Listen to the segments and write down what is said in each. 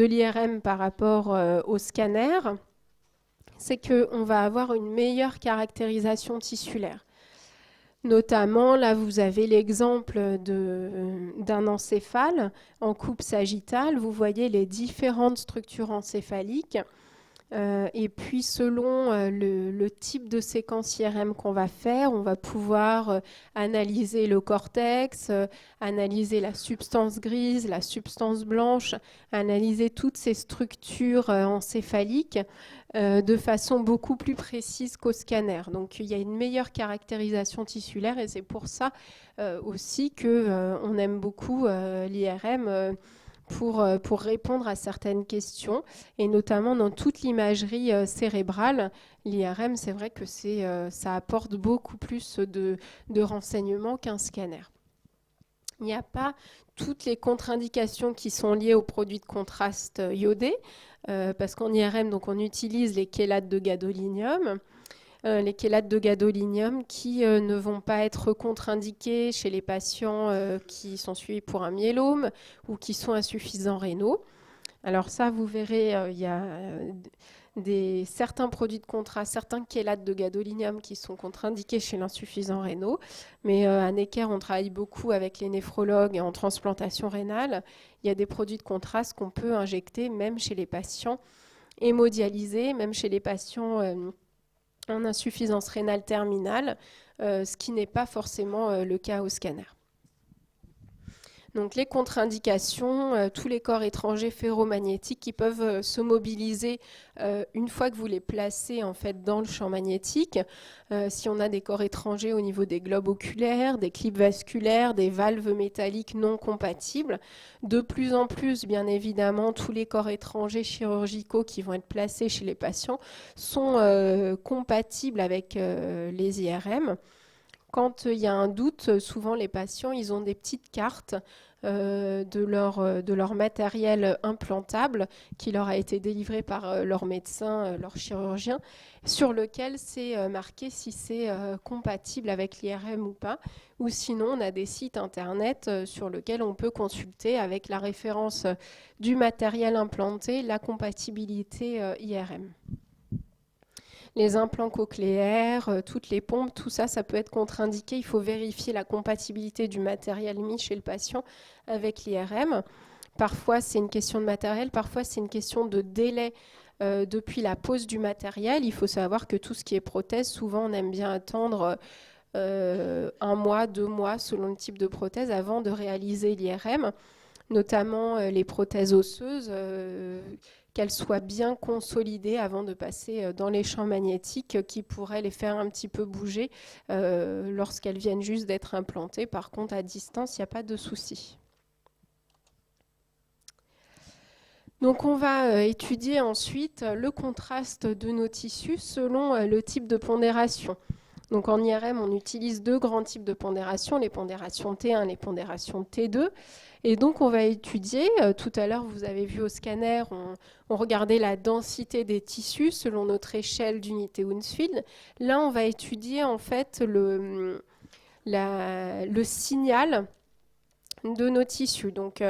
de l'IRM par rapport au scanner, c'est qu'on va avoir une meilleure caractérisation tissulaire. Notamment, là, vous avez l'exemple d'un encéphale en coupe sagittale. Vous voyez les différentes structures encéphaliques. Et puis, selon le type de séquence IRM qu'on va faire, on va pouvoir analyser le cortex, analyser la substance grise, la substance blanche, analyser toutes ces structures encéphaliques de façon beaucoup plus précise qu'au scanner. Donc, il y a une meilleure caractérisation tissulaire et c'est pour ça aussi qu'on aime beaucoup l'IRM pour répondre à certaines questions, et notamment dans toute l'imagerie cérébrale. L'IRM, c'est vrai que ça apporte beaucoup plus de renseignements qu'un scanner. Il n'y a pas toutes les contre-indications qui sont liées aux produits de contraste iodés, parce qu'en IRM, donc, on utilise les chélates de gadolinium. Les chélates de gadolinium qui ne vont pas être contre-indiqués chez les patients qui sont suivis pour un myélome ou qui sont insuffisants rénaux. Alors ça, vous verrez, il y a certains produits de contraste, certains chélates de gadolinium qui sont contre-indiqués chez l'insuffisant rénaux. Mais à Necker, on travaille beaucoup avec les néphrologues en transplantation rénale. Il y a des produits de contraste qu'on peut injecter même chez les patients hémodialysés, même chez les patients en insuffisance rénale terminale, ce qui n'est pas forcément le cas au scanner. Donc les contre-indications, tous les corps étrangers ferromagnétiques qui peuvent se mobiliser une fois que vous les placez en fait dans le champ magnétique. Si on a des corps étrangers au niveau des globes oculaires, des clips vasculaires, des valves métalliques non compatibles, de plus en plus, bien évidemment, tous les corps étrangers chirurgicaux qui vont être placés chez les patients sont compatibles avec les IRM. Quand il y a un doute, souvent les patients, ils ont des petites cartes de leur matériel implantable qui leur a été délivré par leur médecin, leur chirurgien, sur lequel c'est marqué si c'est compatible avec l'IRM ou pas. Ou sinon, on a des sites internet sur lesquels on peut consulter avec la référence du matériel implanté, la compatibilité IRM. Les implants cochléaires, toutes les pompes, tout ça, ça peut être contre-indiqué. Il faut vérifier la compatibilité du matériel mis chez le patient avec l'IRM. Parfois, c'est une question de matériel, parfois, c'est une question de délai depuis la pose du matériel. Il faut savoir que tout ce qui est prothèse, souvent, on aime bien attendre 1 mois, 2 mois, selon le type de prothèse, avant de réaliser l'IRM, notamment les prothèses osseuses, qu'elles soient bien consolidées avant de passer dans les champs magnétiques qui pourraient les faire un petit peu bouger lorsqu'elles viennent juste d'être implantées. Par contre, à distance, il n'y a pas de souci. Donc on va étudier ensuite le contraste de nos tissus selon le type de pondération. Donc en IRM, on utilise 2 grands types de pondération, les pondérations T1 et les pondérations T2. Et donc on va étudier, tout à l'heure vous avez vu au scanner, on regardait la densité des tissus selon notre échelle d'unité Hounsfield. Là on va étudier en fait le signal de nos tissus. Donc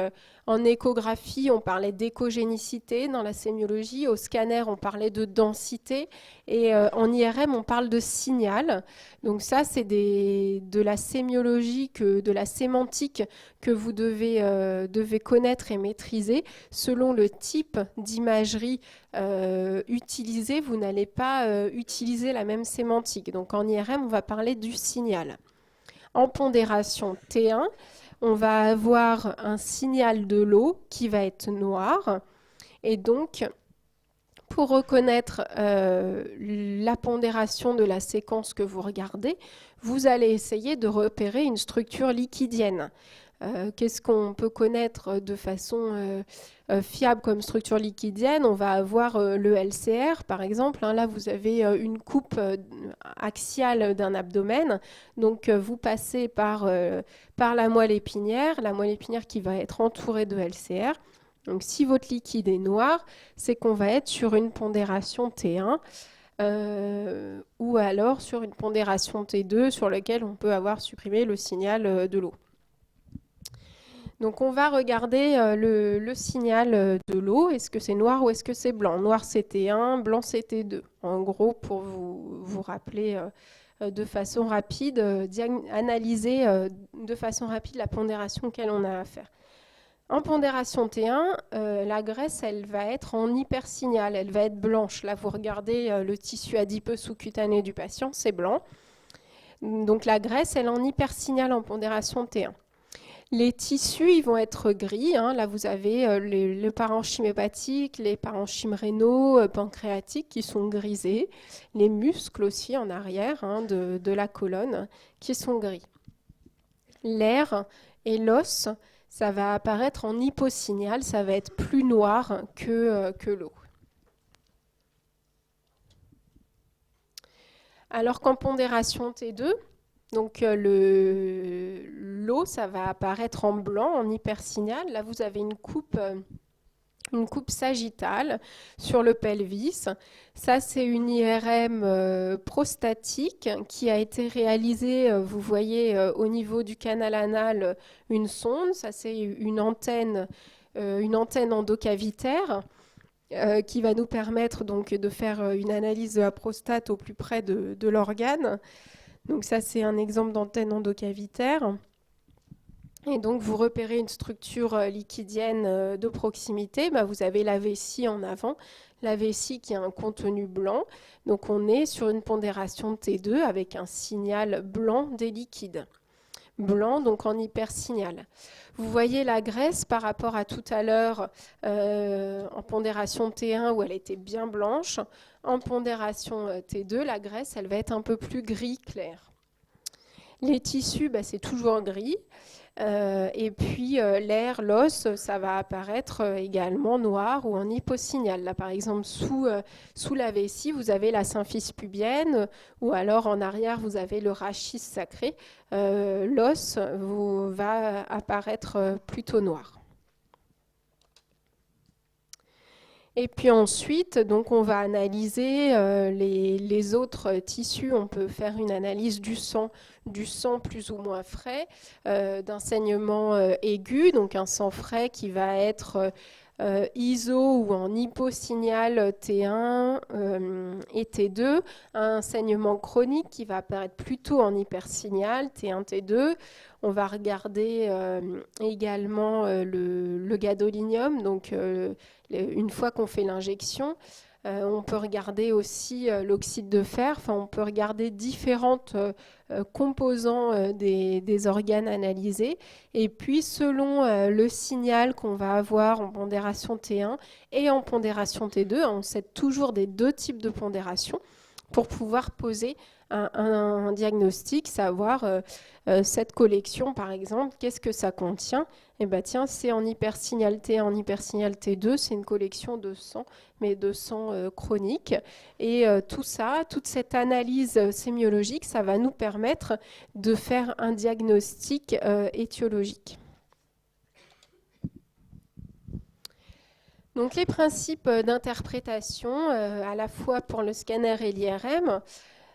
en échographie, on parlait d'échogénicité, dans la sémiologie, au scanner, on parlait de densité, et en IRM, on parle de signal. Donc ça, c'est de la sémiologie, de la sémantique que vous devez connaître et maîtriser. Selon le type d'imagerie utilisée, vous n'allez pas utiliser la même sémantique. Donc en IRM, on va parler du signal. En pondération T1, on va avoir un signal de l'eau qui va être noir. Et donc, pour reconnaître la pondération de la séquence que vous regardez, vous allez essayer de repérer une structure liquidienne. Qu'est-ce qu'on peut connaître de façon fiable comme structure liquidienne? On va avoir le LCR, par exemple. Là, vous avez une coupe axiale d'un abdomen. Donc, vous passez par la moelle épinière qui va être entourée de LCR. Donc, si votre liquide est noir, c'est qu'on va être sur une pondération T1 ou alors sur une pondération T2 sur laquelle on peut avoir supprimé le signal de l'eau. Donc on va regarder le signal de l'eau. Est-ce que c'est noir ou est-ce que c'est blanc? Noir c'est T1, blanc c'est T2. En gros, pour vous rappeler de façon rapide, analyser de façon rapide la pondération auquel on a à faire. En pondération T1, la graisse, elle va être en hypersignal, elle va être blanche. Là, vous regardez le tissu adipeux sous-cutané du patient, c'est blanc. Donc la graisse, elle est en hypersignal en pondération T1. Les tissus, ils vont être gris. Là, vous avez le parenchyme hépatique, les parenchymes rénaux, pancréatiques qui sont grisés. Les muscles aussi en arrière de la colonne qui sont gris. L'air et l'os, ça va apparaître en hyposignal, ça va être plus noir que l'eau. Alors qu'en pondération T2, donc l'eau, ça va apparaître en blanc, en hypersignal. Là, vous avez une coupe sagittale sur le pelvis. Ça, c'est une IRM prostatique qui a été réalisée, vous voyez, au niveau du canal anal, une sonde. Ça, c'est une antenne endocavitaire qui va nous permettre donc de faire une analyse de la prostate au plus près de l'organe. Donc ça, c'est un exemple d'antenne endocavitaire. Et donc, vous repérez une structure liquidienne de proximité. Vous avez la vessie en avant, la vessie qui a un contenu blanc. Donc, on est sur une pondération T2 avec un signal blanc des liquides. Blanc, donc en hypersignal. Vous voyez la graisse par rapport à tout à l'heure en pondération T1 où elle était bien blanche. En pondération T2, la graisse, elle va être un peu plus gris clair. Les tissus, c'est toujours gris. Et puis l'air, l'os, ça va apparaître également noir ou en hyposignal. Là, par exemple, sous la vessie, vous avez la symphyse pubienne, ou alors en arrière, vous avez le rachis sacré. L'os va apparaître plutôt noir. Et puis ensuite, donc on va analyser les autres tissus. On peut faire une analyse du sang plus ou moins frais, d'un saignement aigu, donc un sang frais qui va être ISO ou en hyposignal T1 et T2, un saignement chronique qui va apparaître plutôt en hypersignal T1, T2. On va regarder également le gadolinium, donc une fois qu'on fait l'injection. On peut regarder aussi l'oxyde de fer, on peut regarder différentes composants des organes analysés. Et puis, selon le signal qu'on va avoir en pondération T1 et en pondération T2, on sait toujours des deux types de pondération pour pouvoir poser un diagnostic, savoir cette collection, par exemple, qu'est-ce que ça contient? Eh bien, tiens, c'est en hypersignal T1, en hypersignal T2, c'est une collection de sang, mais de sang chronique. Et tout ça, toute cette analyse sémiologique, ça va nous permettre de faire un diagnostic étiologique. Donc, les principes d'interprétation, à la fois pour le scanner et l'IRM.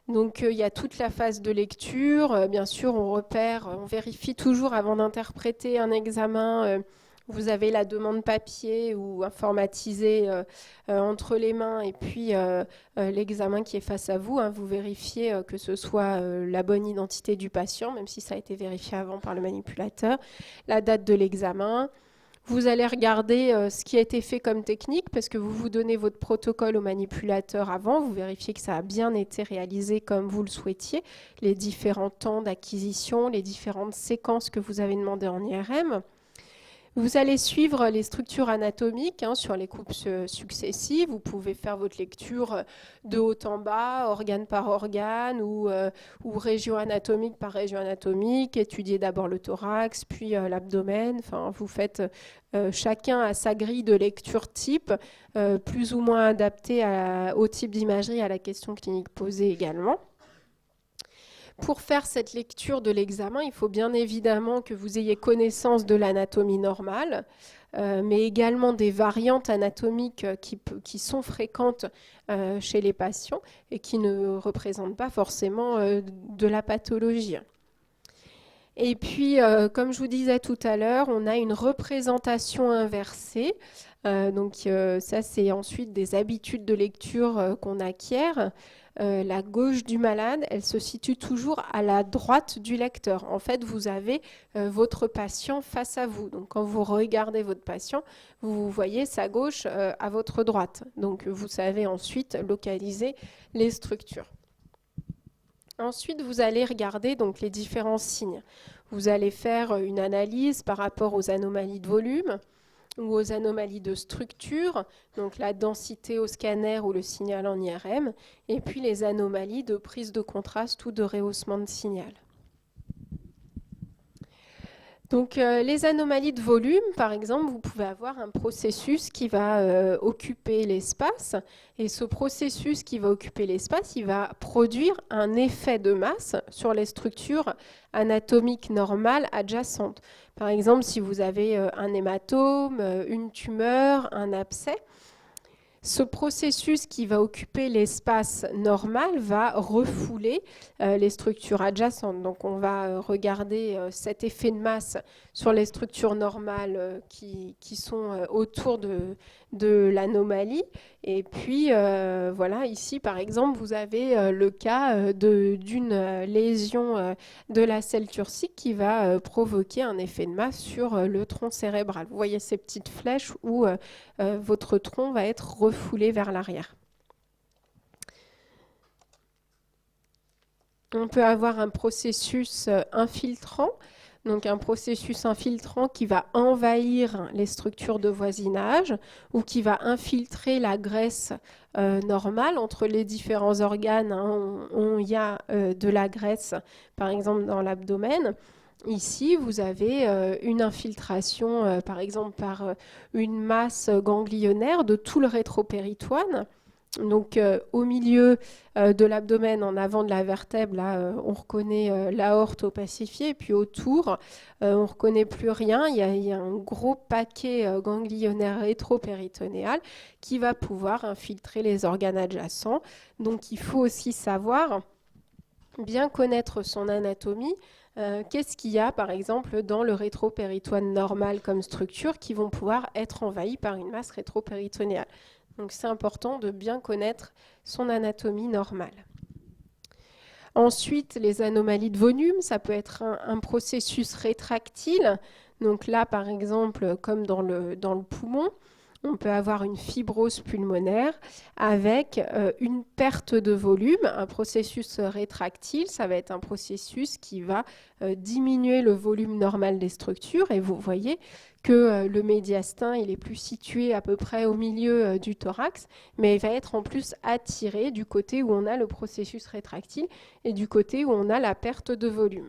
Donc, il y a toute la phase de lecture. Bien sûr, on vérifie toujours avant d'interpréter un examen. Vous avez la demande papier ou informatisée entre les mains et puis l'examen qui est face à vous. Vous vérifiez que ce soit la bonne identité du patient, même si ça a été vérifié avant par le manipulateur, la date de l'examen. Vous allez regarder ce qui a été fait comme technique parce que vous donnez votre protocole au manipulateur avant, vous vérifiez que ça a bien été réalisé comme vous le souhaitiez, les différents temps d'acquisition, les différentes séquences que vous avez demandées en IRM. Vous allez suivre les structures anatomiques sur les coupes successives. Vous pouvez faire votre lecture de haut en bas, organe par organe ou région anatomique par région anatomique. Étudier d'abord le thorax, puis l'abdomen. Vous faites chacun à sa grille de lecture type, plus ou moins adaptée au type d'imagerie, à la question clinique posée également. Pour faire cette lecture de l'examen, il faut bien évidemment que vous ayez connaissance de l'anatomie normale, mais également des variantes anatomiques qui sont fréquentes chez les patients et qui ne représentent pas forcément de la pathologie. Et puis, comme je vous disais tout à l'heure, on a une représentation inversée. Ça, c'est ensuite des habitudes de lecture qu'on acquiert. La gauche du malade, elle se situe toujours à la droite du lecteur. En fait, vous avez votre patient face à vous. Donc, quand vous regardez votre patient, vous voyez sa gauche à votre droite. Donc, vous savez ensuite localiser les structures. Ensuite, vous allez regarder donc les différents signes. Vous allez faire une analyse par rapport aux anomalies de volume ou aux anomalies de structure, donc la densité au scanner ou le signal en IRM, et puis les anomalies de prise de contraste ou de rehaussement de signal. Donc les anomalies de volume, par exemple, vous pouvez avoir un processus qui va occuper l'espace, et ce processus qui va occuper l'espace, il va produire un effet de masse sur les structures anatomiques normales adjacentes. Par exemple, si vous avez un hématome, une tumeur, un abcès, ce processus qui va occuper l'espace normal va refouler les structures adjacentes. Donc on va regarder cet effet de masse sur les structures normales qui sont autour de l'anomalie. Et puis voilà, ici par exemple, vous avez le cas d'une lésion de la selle turcique qui va provoquer un effet de masse sur le tronc cérébral. Vous voyez ces petites flèches où votre tronc va être refoulé vers l'arrière. On peut avoir un processus infiltrant, donc un processus infiltrant qui va envahir les structures de voisinage ou qui va infiltrer la graisse normale entre les différents organes où il y a de la graisse, par exemple dans l'abdomen. Ici, vous avez une infiltration, par exemple, par une masse ganglionnaire de tout le rétropéritoine. Donc, au milieu de l'abdomen, en avant de la vertèbre, là, on reconnaît l'aorte opacifiée. Et puis autour, on ne reconnaît plus rien. Il y a un gros paquet ganglionnaire rétropéritonéal qui va pouvoir infiltrer les organes adjacents. Donc, il faut aussi savoir bien connaître son anatomie. Qu'est-ce qu'il y a, par exemple, dans le rétropéritoine normal comme structure qui vont pouvoir être envahies par une masse rétropéritonéale. Donc, c'est important de bien connaître son anatomie normale. Ensuite, les anomalies de volume, ça peut être un processus rétractile. Donc là, par exemple, comme dans le poumon, on peut avoir une fibrose pulmonaire avec une perte de volume. Un processus rétractile, ça va être un processus qui va diminuer le volume normal des structures. Et vous voyez que le médiastin, il est plus situé à peu près au milieu du thorax, mais il va être en plus attiré du côté où on a le processus rétractile et du côté où on a la perte de volume.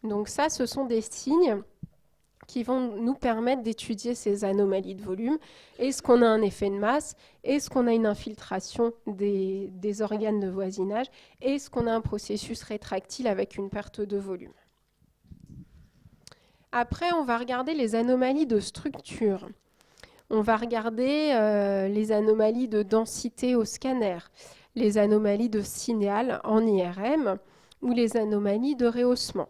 Donc ça, ce sont des signes qui vont nous permettre d'étudier ces anomalies de volume. Est-ce qu'on a un effet de masse? Est-ce qu'on a une infiltration des organes de voisinage? Est-ce qu'on a un processus rétractile avec une perte de volume? Après, on va regarder les anomalies de structure. On va regarder les anomalies de densité au scanner, les anomalies de signal en IRM ou les anomalies de rehaussement.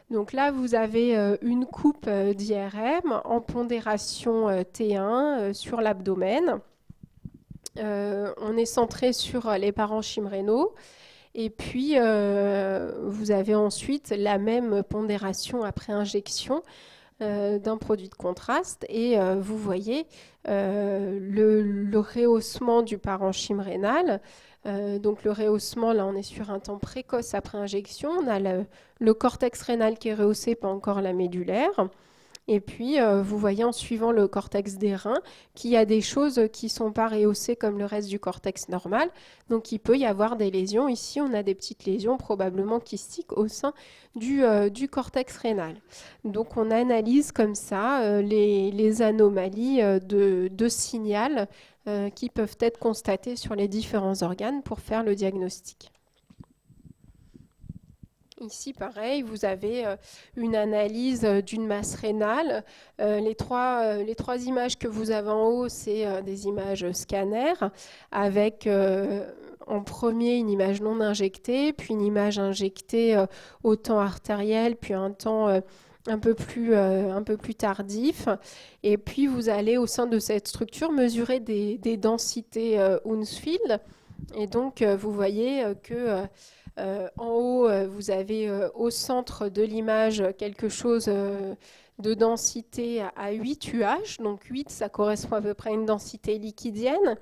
Donc là, vous avez une coupe d'IRM en pondération T1 sur l'abdomen. On est centré sur les parenchymes rénaux. Et puis, vous avez ensuite la même pondération après injection d'un produit de contraste. Et vous voyez le rehaussement du parenchyme rénal. Donc le rehaussement, là on est sur un temps précoce après injection. On a le cortex rénal qui est rehaussé, pas encore la médulaire. Et puis vous voyez en suivant le cortex des reins qu'il y a des choses qui ne sont pas rehaussées comme le reste du cortex normal. Donc il peut y avoir des lésions. Ici on a des petites lésions probablement kystiques au sein du cortex rénal. Donc on analyse comme ça les anomalies de signal qui peuvent être constatées sur les différents organes pour faire le diagnostic. Ici, pareil, vous avez une analyse d'une masse rénale. Les trois images que vous avez en haut, c'est des images scanner avec en premier une image non injectée, puis une image injectée au temps artériel, puis un temps un peu plus tardif. Et puis vous allez au sein de cette structure mesurer des densités Hounsfield. Et donc vous voyez que en haut, vous avez au centre de l'image quelque chose de densité à 8 UH. Donc 8, ça correspond à peu près à une densité liquidienne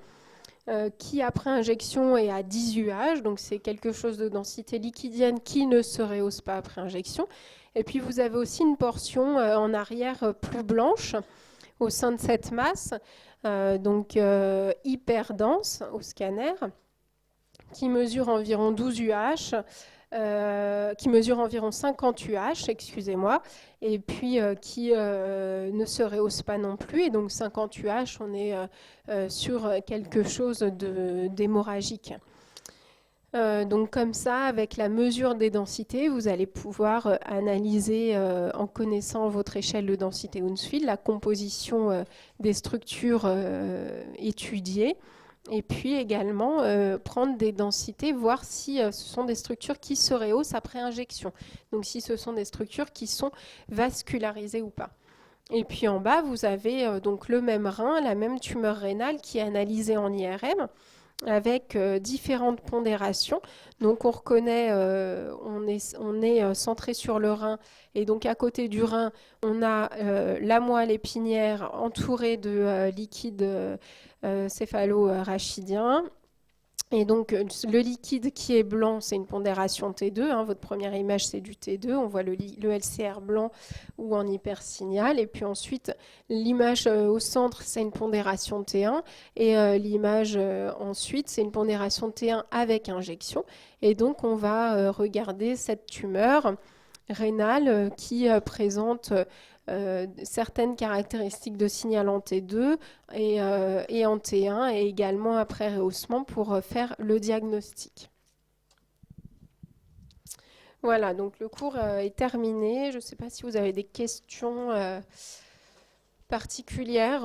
qui, après injection, est à 10 UH. Donc c'est quelque chose de densité liquidienne qui ne se rehausse pas après injection. Et puis vous avez aussi une portion en arrière plus blanche au sein de cette masse, donc hyper dense au scanner, qui mesure environ 12 UH, qui mesure environ 50 UH, excusez-moi, et puis qui ne se rehausse pas non plus. Et donc 50 UH, on est sur quelque chose d'hémorragique. Donc comme ça, avec la mesure des densités, vous allez pouvoir analyser, en connaissant votre échelle de densité Hounsfield, la composition des structures étudiées. Et puis également prendre des densités, voir si ce sont des structures qui se rehaussent après injection. Donc si ce sont des structures qui sont vascularisées ou pas. Et puis en bas, vous avez donc le même rein, la même tumeur rénale qui est analysée en IRM avec différentes pondérations. Donc on reconnaît, on est centré sur le rein, et donc à côté du rein, on a la moelle épinière entourée de liquide céphalo-rachidien. Et donc le liquide qui est blanc, c'est une pondération T2. Hein. Votre première image, c'est du T2. On voit le LCR blanc ou en hypersignal. Et puis ensuite, l'image au centre, c'est une pondération T1. Et l'image ensuite, c'est une pondération T1 avec injection. Et donc, on va regarder cette tumeur rénale qui présente certaines caractéristiques de signal en T2 et en T1, et également après rehaussement pour faire le diagnostic. Voilà, donc le cours est terminé. Je ne sais pas si vous avez des questions particulières.